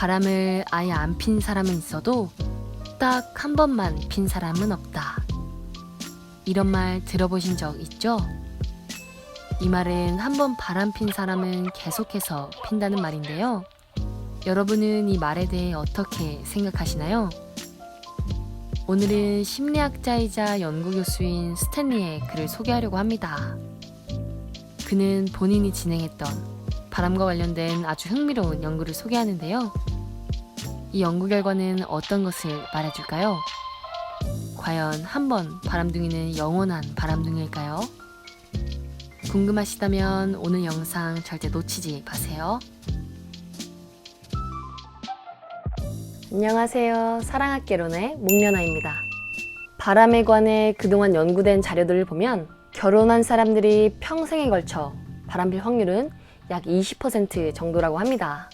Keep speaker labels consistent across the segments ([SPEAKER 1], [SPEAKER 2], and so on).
[SPEAKER 1] 바람을 아예 안 핀 사람은 있어도 딱 한 번만 핀 사람은 없다. 이런 말 들어보신 적 있죠? 이 말은 한 번 바람 핀 사람은 계속해서 핀다는 말인데요. 여러분은 이 말에 대해 어떻게 생각하시나요? 오늘은 심리학자이자 연구교수인 스탠리의 글을 소개하려고 합니다. 그는 본인이 진행했던 바람과 관련된 아주 흥미로운 연구를 소개하는데요. 이 연구 결과는 어떤 것을 말해줄까요? 과연 한 번 바람둥이는 영원한 바람둥이일까요? 궁금하시다면 오늘 영상 절대 놓치지 마세요. 안녕하세요. 사랑학개론의 목련아입니다. 바람에 관해 그동안 연구된 자료들을 보면 결혼한 사람들이 평생에 걸쳐 바람필 확률은 약 20% 정도라고 합니다.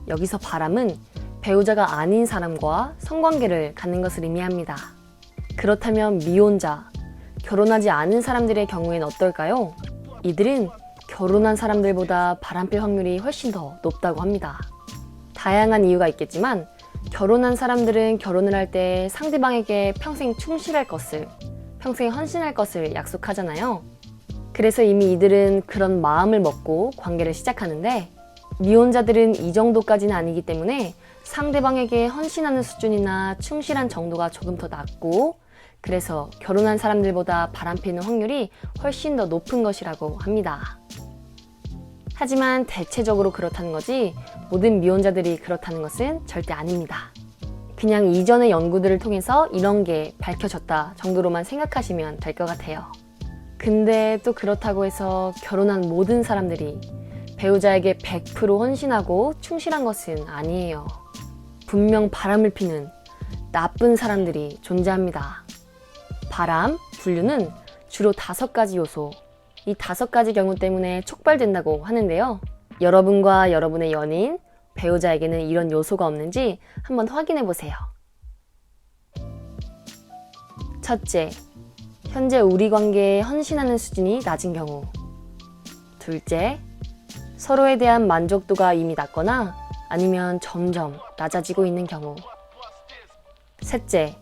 [SPEAKER 1] 여기서 바람은 배우자가 아닌 사람과 성관계를 갖는 것을 의미합니다. 그렇다면 미혼자, 결혼하지 않은 사람들의 경우엔 어떨까요? 이들은 결혼한 사람들보다 바람필 확률이 훨씬 더 높다고 합니다. 다양한 이유가 있겠지만 결혼한 사람들은 결혼을 할 때 상대방에게 평생 충실할 것을, 평생 헌신할 것을 약속하잖아요. 그래서 이미 이들은 그런 마음을 먹고 관계를 시작하는데, 미혼자들은 이 정도까지는 아니기 때문에 상대방에게 헌신하는 수준이나 충실한 정도가 조금 더 낮고, 그래서 결혼한 사람들보다 바람피는 확률이 훨씬 더 높은 것이라고 합니다. 하지만 대체적으로 그렇다는 거지 모든 미혼자들이 그렇다는 것은 절대 아닙니다. 그냥 이전의 연구들을 통해서 이런 게 밝혀졌다 정도로만 생각하시면 될 것 같아요. 근데 또 그렇다고 해서 결혼한 모든 사람들이 배우자에게 100% 헌신하고 충실한 것은 아니에요. 분명 바람을 피는 나쁜 사람들이 존재합니다. 바람, 분류는 주로 5가지 요소, 이 5가지 경우 때문에 촉발된다고 하는데요. 여러분과 여러분의 연인, 배우자에게는 이런 요소가 없는지 한번 확인해 보세요. 첫째, 현재 우리 관계에 헌신하는 수준이 낮은 경우. 둘째, 서로에 대한 만족도가 이미 낮거나 아니면 점점 낮아지고 있는 경우. 셋째,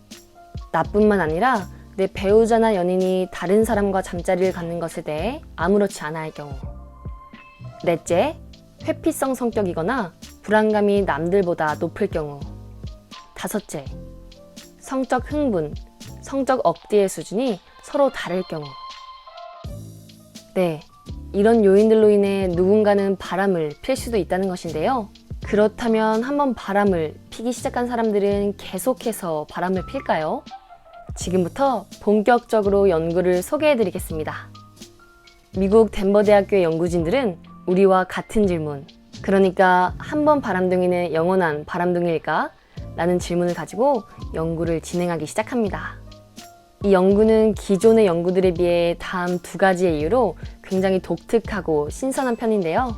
[SPEAKER 1] 나뿐만 아니라 내 배우자나 연인이 다른 사람과 잠자리를 갖는 것에 대해 아무렇지 않아 할 경우. 넷째, 회피성 성격이거나 불안감이 남들보다 높을 경우. 다섯째, 성적 흥분, 성적 억제의 수준이 서로 다를 경우. 네, 이런 요인들로 인해 누군가는 바람을 필 수도 있다는 것인데요. 그렇다면 한번 바람을 피기 시작한 사람들은 계속해서 바람을 필까요? 지금부터 본격적으로 연구를 소개해드리겠습니다. 미국 덴버 대학교의 연구진들은 우리와 같은 질문, 그러니까 한 번 바람둥이는 영원한 바람둥이일까? 라는 질문을 가지고 연구를 진행하기 시작합니다. 이 연구는 기존의 연구들에 비해 다음 2가지의 이유로 굉장히 독특하고 신선한 편인데요.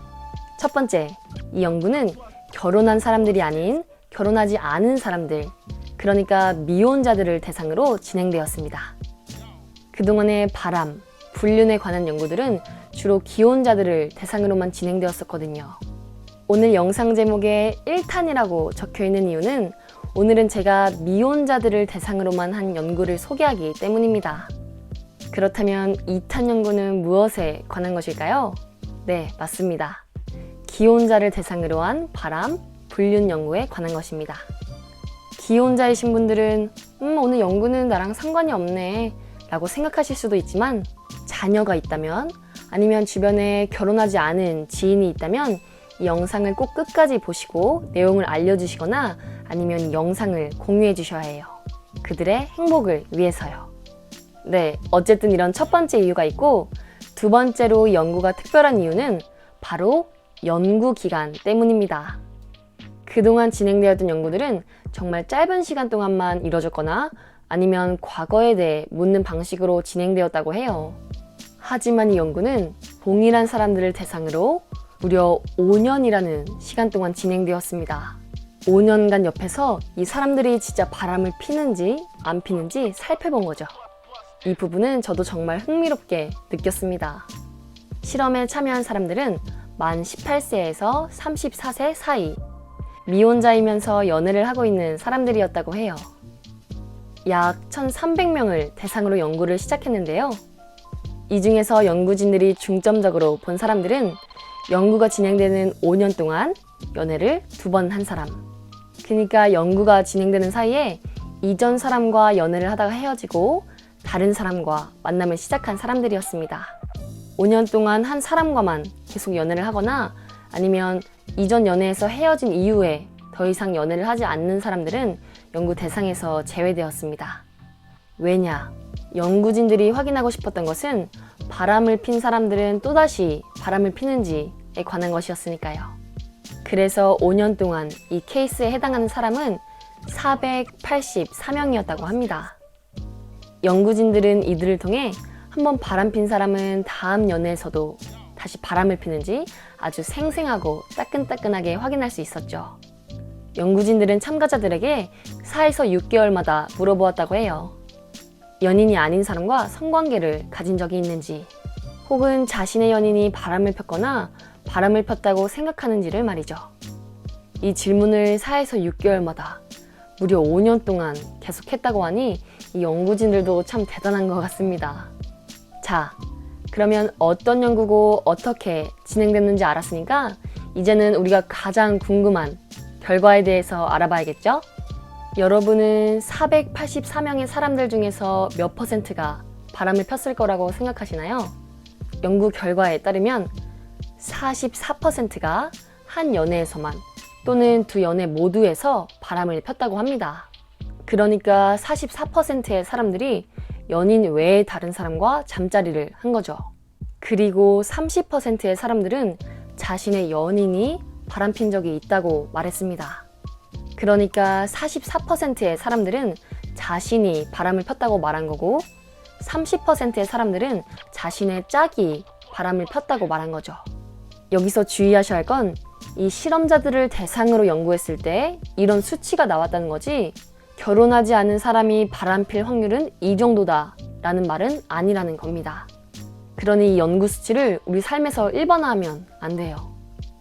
[SPEAKER 1] 첫 번째, 이 연구는 결혼한 사람들이 아닌 결혼하지 않은 사람들, 그러니까 미혼자들을 대상으로 진행되었습니다. 그동안의 바람, 불륜에 관한 연구들은 주로 기혼자들을 대상으로만 진행되었었거든요. 오늘 영상 제목에 1탄이라고 적혀있는 이유는 오늘은 제가 미혼자들을 대상으로만 한 연구를 소개하기 때문입니다. 그렇다면 2탄 연구는 무엇에 관한 것일까요? 네, 맞습니다. 기혼자를 대상으로 한 바람, 불륜 연구에 관한 것입니다. 기혼자이신 분들은 오늘 연구는 나랑 상관이 없네 라고 생각하실 수도 있지만, 자녀가 있다면 아니면 주변에 결혼하지 않은 지인이 있다면 이 영상을 꼭 끝까지 보시고 내용을 알려주시거나 아니면 이 영상을 공유해 주셔야 해요. 그들의 행복을 위해서요. 네, 어쨌든 이런 첫 번째 이유가 있고, 두 번째로 연구가 특별한 이유는 바로 연구 기간 때문입니다. 그동안 진행되었던 연구들은 정말 짧은 시간 동안만 이뤄졌거나 아니면 과거에 대해 묻는 방식으로 진행되었다고 해요. 하지만 이 연구는 동일한 사람들을 대상으로 무려 5년이라는 시간 동안 진행되었습니다. 5년간 옆에서 이 사람들이 진짜 바람을 피는지 안 피는지 살펴본 거죠. 이 부분은 저도 정말 흥미롭게 느꼈습니다. 실험에 참여한 사람들은 만 18세에서 34세 사이, 미혼자이면서 연애를 하고 있는 사람들이었다고 해요. 약 1,300명을 대상으로 연구를 시작했는데요. 이 중에서 연구진들이 중점적으로 본 사람들은 연구가 진행되는 5년 동안 연애를 2번 한 사람. 그러니까 연구가 진행되는 사이에 이전 사람과 연애를 하다가 헤어지고 다른 사람과 만남을 시작한 사람들이었습니다. 5년 동안 한 사람과만 계속 연애를 하거나 아니면 이전 연애에서 헤어진 이후에 더 이상 연애를 하지 않는 사람들은 연구 대상에서 제외되었습니다. 왜냐? 연구진들이 확인하고 싶었던 것은 바람을 핀 사람들은 또다시 바람을 피는지에 관한 것이었으니까요. 그래서 5년 동안 이 케이스에 해당하는 사람은 484명이었다고 합니다. 연구진들은 이들을 통해 한번 바람 핀 사람은 다음 연애에서도 다시 바람을 피는지 아주 생생하고 따끈따끈하게 확인할 수 있었죠. 연구진들은 참가자들에게 4에서 6개월마다 물어보았다고 해요. 연인이 아닌 사람과 성관계를 가진 적이 있는지, 혹은 자신의 연인이 바람을 폈거나 바람을 폈다고 생각하는지를 말이죠. 이 질문을 4에서 6개월마다 무려 5년 동안 계속했다고 하니 이 연구진들도 참 대단한 것 같습니다. 자, 그러면 어떤 연구고 어떻게 진행됐는지 알았으니까 이제는 우리가 가장 궁금한 결과에 대해서 알아봐야겠죠? 여러분은 484명의 사람들 중에서 몇 %가 바람을 폈을 거라고 생각하시나요? 연구 결과에 따르면 44%가 한 연애에서만 또는 두 연애 모두에서 바람을 폈다고 합니다. 그러니까 44%의 사람들이 연인 외의 다른 사람과 잠자리를 한 거죠. 그리고 30%의 사람들은 자신의 연인이 바람핀 적이 있다고 말했습니다. 그러니까 44%의 사람들은 자신이 바람을 폈다고 말한 거고 30%의 사람들은 자신의 짝이 바람을 폈다고 말한 거죠. 여기서 주의하셔야 할 건 이 실험자들을 대상으로 연구했을 때 이런 수치가 나왔다는 거지 결혼하지 않은 사람이 바람필 확률은 이 정도다 라는 말은 아니라는 겁니다. 그러니 이 연구 수치를 우리 삶에서 일반화하면 안 돼요.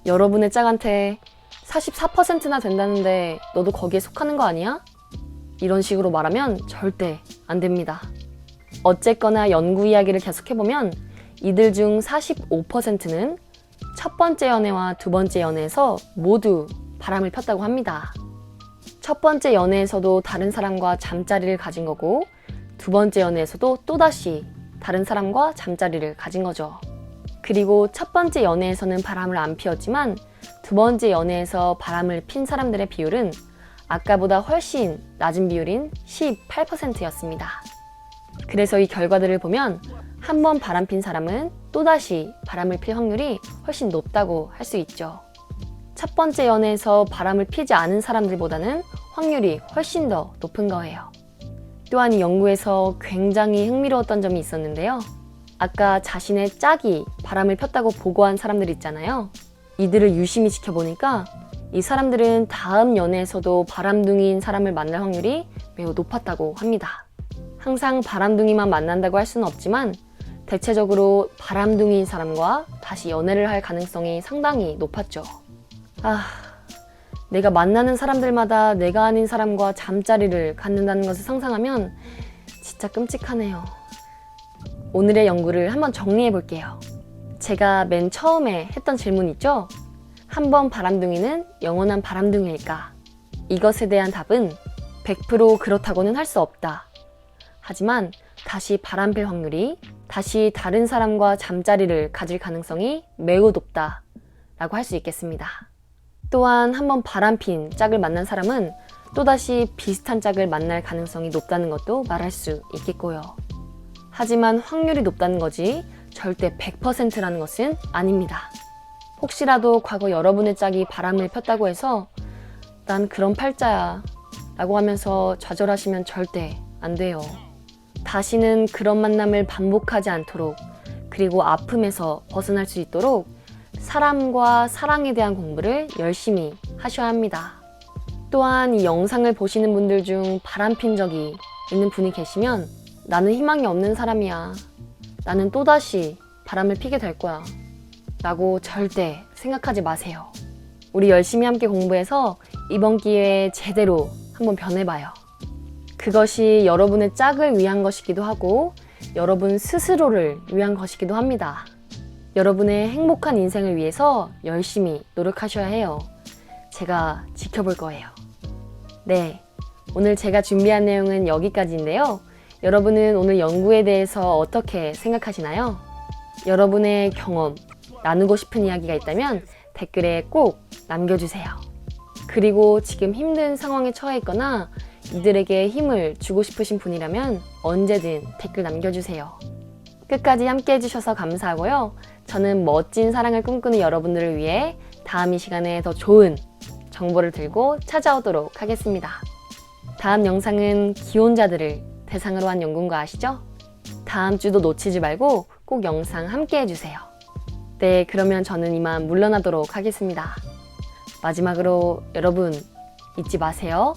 [SPEAKER 1] 여러분의 짝한테 44%나 된다는데 너도 거기에 속하는 거 아니야? 이런 식으로 말하면 절대 안 됩니다. 어쨌거나 연구 이야기를 계속해보면 이들 중 45%는 첫 번째 연애와 두 번째 연애에서 모두 바람을 폈다고 합니다. 첫 번째 연애에서도 다른 사람과 잠자리를 가진 거고 두 번째 연애에서도 또다시 다른 사람과 잠자리를 가진 거죠. 그리고 첫 번째 연애에서는 바람을 안 피웠지만 두 번째 연애에서 바람을 핀 사람들의 비율은 아까보다 훨씬 낮은 비율인 18%였습니다. 그래서 이 결과들을 보면 한 번 바람 핀 사람은 또다시 바람을 필 확률이 훨씬 높다고 할 수 있죠. 첫 번째 연애에서 바람을 피지 않은 사람들보다는 확률이 훨씬 더 높은 거예요. 또한 이 연구에서 굉장히 흥미로웠던 점이 있었는데요. 아까 자신의 짝이 바람을 폈다고 보고한 사람들 있잖아요. 이들을 유심히 지켜보니까 이 사람들은 다음 연애에서도 바람둥이인 사람을 만날 확률이 매우 높았다고 합니다. 항상 바람둥이만 만난다고 할 수는 없지만 대체적으로 바람둥이인 사람과 다시 연애를 할 가능성이 상당히 높았죠. 내가 만나는 사람들마다 내가 아닌 사람과 잠자리를 갖는다는 것을 상상하면 진짜 끔찍하네요. 오늘의 연구를 한번 정리해 볼게요. 제가 맨 처음에 했던 질문 있죠? 한 번 바람둥이는 영원한 바람둥이일까? 이것에 대한 답은 100% 그렇다고는 할 수 없다. 하지만 다시 바람필 확률이 다시 다른 사람과 잠자리를 가질 가능성이 매우 높다 라고 할 수 있겠습니다. 또한 한번 바람핀 짝을 만난 사람은 또다시 비슷한 짝을 만날 가능성이 높다는 것도 말할 수 있겠고요. 하지만 확률이 높다는 거지 절대 100%라는 것은 아닙니다. 혹시라도 과거 여러분의 짝이 바람을 폈다고 해서 난 그런 팔자야 라고 하면서 좌절하시면 절대 안 돼요. 다시는 그런 만남을 반복하지 않도록 그리고 아픔에서 벗어날 수 있도록 사람과 사랑에 대한 공부를 열심히 하셔야 합니다. 또한 이 영상을 보시는 분들 중 바람핀 적이 있는 분이 계시면 나는 희망이 없는 사람이야. 나는 또다시 바람을 피게 될 거야. 라고 절대 생각하지 마세요. 우리 열심히 함께 공부해서 이번 기회에 제대로 한번 변해봐요. 그것이 여러분의 짝을 위한 것이기도 하고 여러분 스스로를 위한 것이기도 합니다. 여러분의 행복한 인생을 위해서 열심히 노력하셔야 해요. 제가 지켜볼 거예요. 네, 오늘 제가 준비한 내용은 여기까지인데요. 여러분은 오늘 연구에 대해서 어떻게 생각하시나요? 여러분의 경험, 나누고 싶은 이야기가 있다면 댓글에 꼭 남겨주세요. 그리고 지금 힘든 상황에 처해 있거나 이들에게 힘을 주고 싶으신 분이라면 언제든 댓글 남겨주세요. 끝까지 함께 해주셔서 감사하고요. 저는 멋진 사랑을 꿈꾸는 여러분들을 위해 다음 이 시간에 더 좋은 정보를 들고 찾아오도록 하겠습니다. 다음 영상은 기혼자들을 대상으로 한 연구인 거 아시죠? 다음 주도 놓치지 말고 꼭 영상 함께 해주세요. 네, 그러면 저는 이만 물러나도록 하겠습니다. 마지막으로 여러분 잊지 마세요.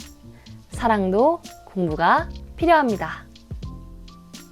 [SPEAKER 1] 사랑도 공부가 필요합니다.